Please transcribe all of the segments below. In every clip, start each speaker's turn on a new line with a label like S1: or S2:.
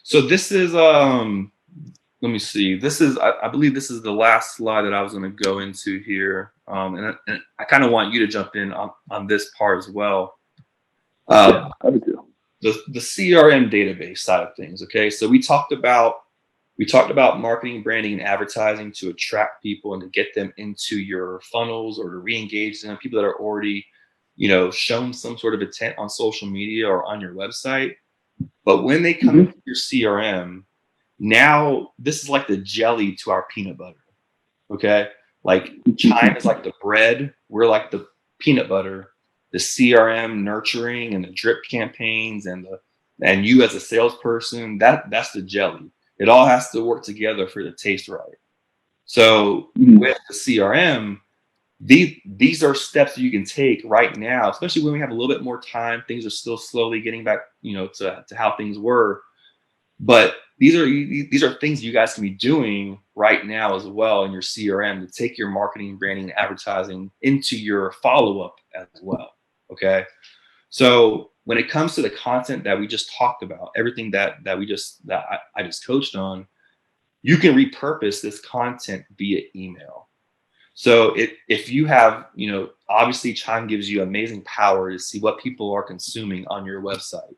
S1: So this is let me see. This is I believe this is the last slide that I was going to go into here. And I kind of want you to jump in on this part as well.
S2: Yeah, I would do.
S1: The CRM database side of things. Okay, so we talked about marketing, branding, and advertising to attract people and to get them into your funnels or to re-engage them. People that are already, shown some sort of intent on social media or on your website. But when they come
S2: Hmm.
S1: into your CRM, now this is like the jelly to our peanut butter. Okay, like Chime is like the bread. We're like the peanut butter. The CRM nurturing and the drip campaigns and you as a salesperson, that's the jelly. It all has to work together for it to taste right. So
S2: Hmm.
S1: with the CRM, these are steps you can take right now, especially when we have a little bit more time. Things are still slowly getting back, to how things were. But these are things you guys can be doing right now as well in your CRM to take your marketing, branding, and advertising into your follow up as well. Okay. So when it comes to the content that we just talked about, everything that I just coached on, you can repurpose this content via email. So if you have, obviously Chime gives you amazing power to see what people are consuming on your website.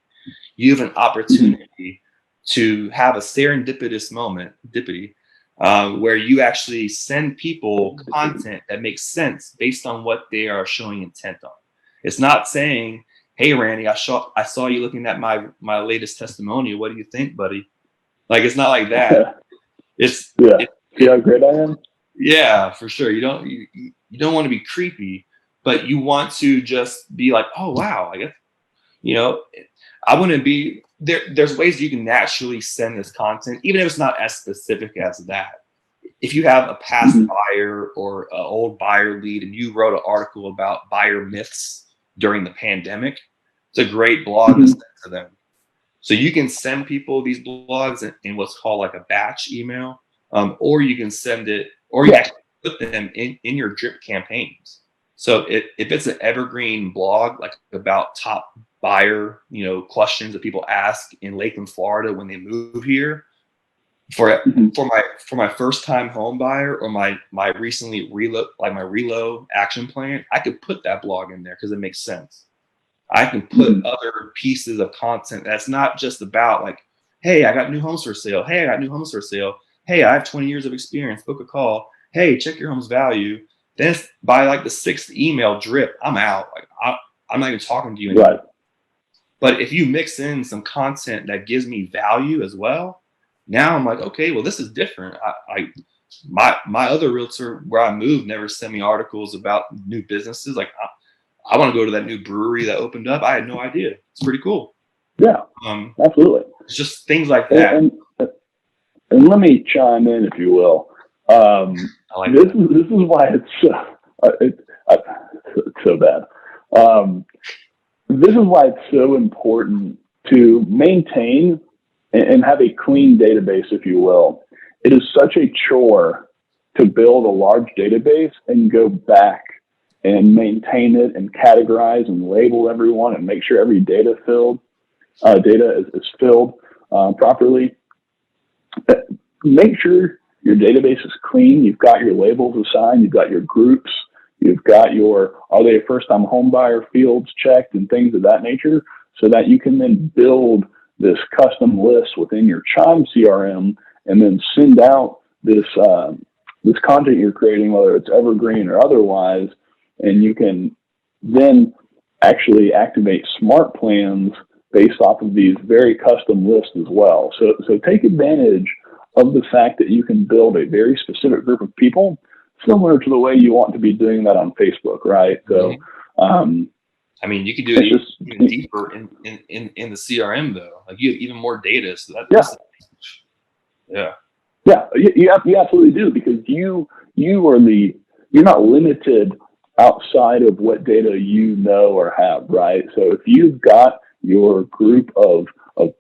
S1: You have an
S2: Hmm.
S1: opportunity to have a serendipitous moment, Dippidi, where you actually send people content that makes sense based on what they are showing intent on. It's not saying, "Hey, Randy, I saw you looking at my latest testimonial. What do you think, buddy?" Like it's not like that. It's
S2: Yeah.
S1: it,
S2: See
S1: it
S2: how great I am?
S1: yeah, for sure. You don't want to be creepy, but you want to just be like, "Oh wow, I guess you know I wouldn't be there." There's ways you can naturally send this content, even if it's not as specific as that. If you have a past
S2: Hmm.
S1: buyer or an old buyer lead and you wrote an article about buyer myths during the pandemic, it's a great blog to
S2: Hmm.
S1: send to them. So you can send people these blogs in what's called like a batch email, or you can send it, or you
S2: Yeah.
S1: can actually put them in your drip campaigns. So if it's an evergreen blog, like about top buyer, questions that people ask in Lakeland, Florida when they move here, for
S2: Hmm.
S1: for my first time home buyer or my recently reload like my reload action plan, I could put that blog in there because it makes sense. I can put
S2: Hmm.
S1: other pieces of content that's not just about like, hey, I got new homes for sale. Hey, I got new homes for sale. Hey, I have 20 years of experience. Book a call. Hey, check your home's value. Then by like the sixth email drip, I'm out. Like I'm not even talking to you
S2: Right.
S1: anymore. But if you mix in some content that gives me value as well, now I'm like, okay, well, this is different. My other realtor where I moved never sent me articles about new businesses. Like I want to go to that new brewery that opened up. I had no idea. It's pretty cool.
S2: Yeah.
S1: Um,
S2: Absolutely.
S1: it's just things like
S2: And,
S1: that.
S2: and and let me chime in, if you will.
S1: I like
S2: This
S1: that.
S2: is why it's so bad. Um, this is why it's so important to maintain and have a clean database, if you will. It is such a chore to build a large database and go back and maintain it and categorize and label everyone and make sure every data is filled properly. Make sure your database is clean. You've got your labels assigned. You've got your groups. You've got your are they a first time home buyer fields checked and things of that nature so that you can then build this custom list within your Chime CRM and then send out this content you're creating, whether it's evergreen or otherwise, and you can then actually activate smart plans based off of these very custom lists as well. So take advantage of the fact that you can build a very specific group of people, similar to the way you want to be doing that on Facebook, right? So
S1: Mhm.
S2: um,
S1: I mean, you could do
S2: it's
S1: it
S2: just,
S1: even deeper in the CRM though. Like you have even more data. So
S2: yeah,
S1: that's yeah.
S2: yeah, you absolutely do because you are you're not limited outside of what data you know or have, right? So if you've got your group of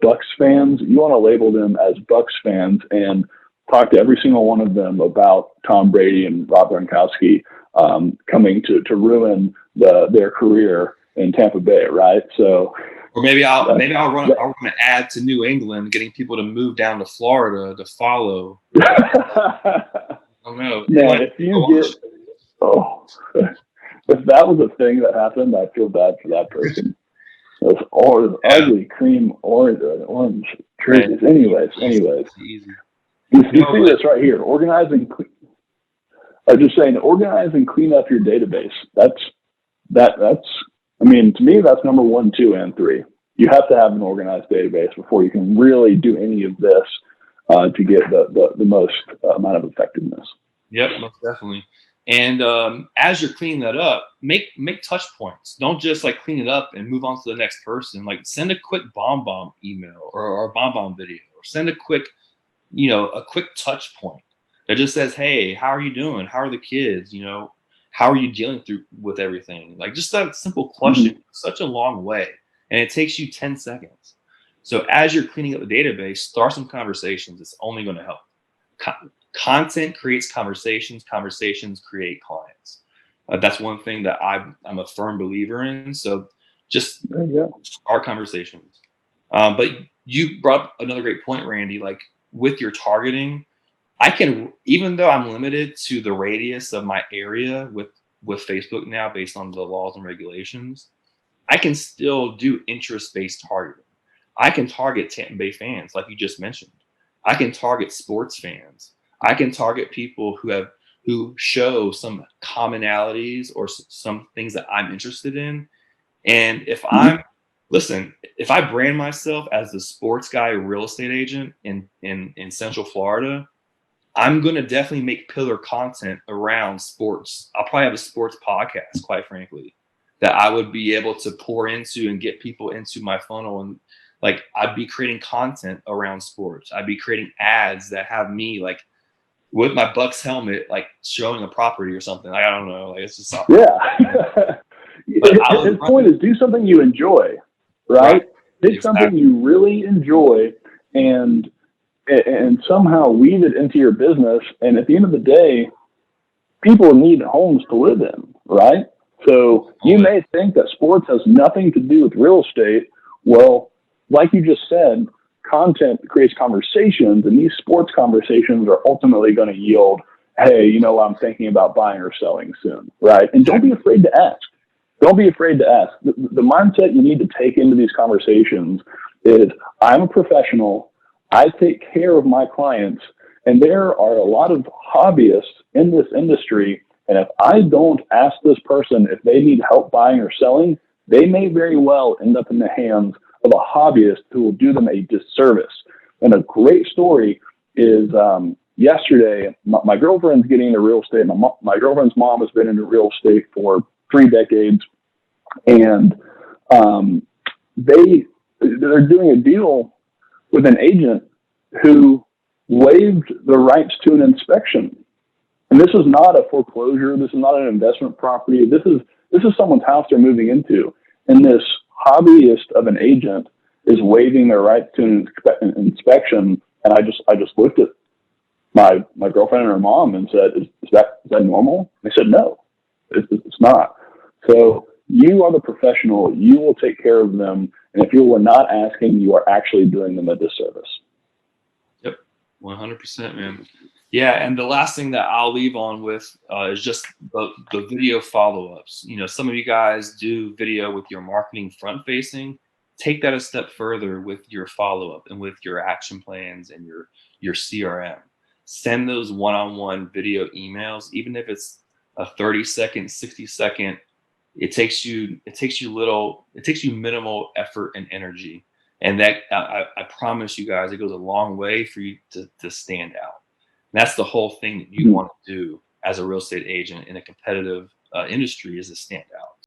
S2: Bucks fans, you want to label them as Bucks fans and talk to every single one of them about Tom Brady and Rob Gronkowski coming to ruin their career in Tampa Bay, right? So
S1: Or maybe I'll run an ad to New England, getting people to move down to Florida to follow. I don't know.
S2: Man, if you get, oh, if that was a thing that happened, I feel bad for that person. Those ugly cream orange jerseys. Anyways,
S1: Easy.
S2: you see this right here. I'm just saying, organize and clean up your database. That's. I mean, to me, that's number 1, 2, and 3. You have to have an organized database before you can really do any of this to get the most amount of effectiveness.
S1: Yep, most definitely. And as you're cleaning that up, make touch points. Don't just like clean it up and move on to the next person. Like send a quick bomb email or a bomb video, or send a quick touch point that just says, "Hey, how are you doing? How are the kids? How are you dealing with everything?" Like just that simple question, such a long way, and it takes you 10 seconds. So as you're cleaning up the database, start some conversations. It's only going to help. Content creates conversations. Conversations create clients. That's one thing that I'm a firm believer in. So just start conversations. But you brought up another great point, Randy. Like with your targeting, I can, even though I'm limited to the radius of my area with Facebook now, based on the laws and regulations, I can still do interest-based targeting. I can target Tampa Bay fans, like you just mentioned. I can target sports fans. I can target people who show some commonalities or some things that I'm interested in. And if I brand myself as the sports guy real estate agent in Central Florida, I'm going to definitely make pillar content around sports. I'll probably have a sports podcast, quite frankly, that I would be able to pour into and get people into my funnel. And like, I'd be creating content around sports. I'd be creating ads that have me like with my Bucks helmet, like showing a property or something. Like, I don't know. Like, it's just something.
S2: Yeah. His point is do something you enjoy, right? Pick something you really enjoy and somehow weave it into your business. And at the end of the day, people need homes to live in, right? So you may think that sports has nothing to do with real estate. Well, like you just said, content creates conversations, and these sports conversations are ultimately going to yield, hey, I'm thinking about buying or selling soon, right? And don't be afraid to ask. Don't be afraid to ask. The mindset you need to take into these conversations is, I'm a professional. I take care of my clients, and there are a lot of hobbyists in this industry. And if I don't ask this person if they need help buying or selling, they may very well end up in the hands of a hobbyist who will do them a disservice. And a great story is yesterday, my girlfriend's getting into real estate. My girlfriend's mom has been into real estate for 3 decades. And they're doing a deal with an agent who waived the rights to an inspection. And this is not a foreclosure. This is not an investment property. This is someone's house they're moving into. And this hobbyist of an agent is waiving their right to an inspection. And I just looked at my girlfriend and her mom and said, is that normal? They said, no, it's not. So you are the professional. You will take care of them. And if you are not asking, you are actually doing them a disservice.
S1: Yep, 100%, man. Yeah, and the last thing that I'll leave on with is just the video follow-ups. Some of you guys do video with your marketing front-facing. Take that a step further with your follow-up and with your action plans and your CRM. Send those one-on-one video emails, even if it's a 30-second, 60-second. It takes you minimal effort and energy, and that I promise you guys, it goes a long way for you to stand out. And that's the whole thing that you want to do as a real estate agent in a competitive industry, is to stand out.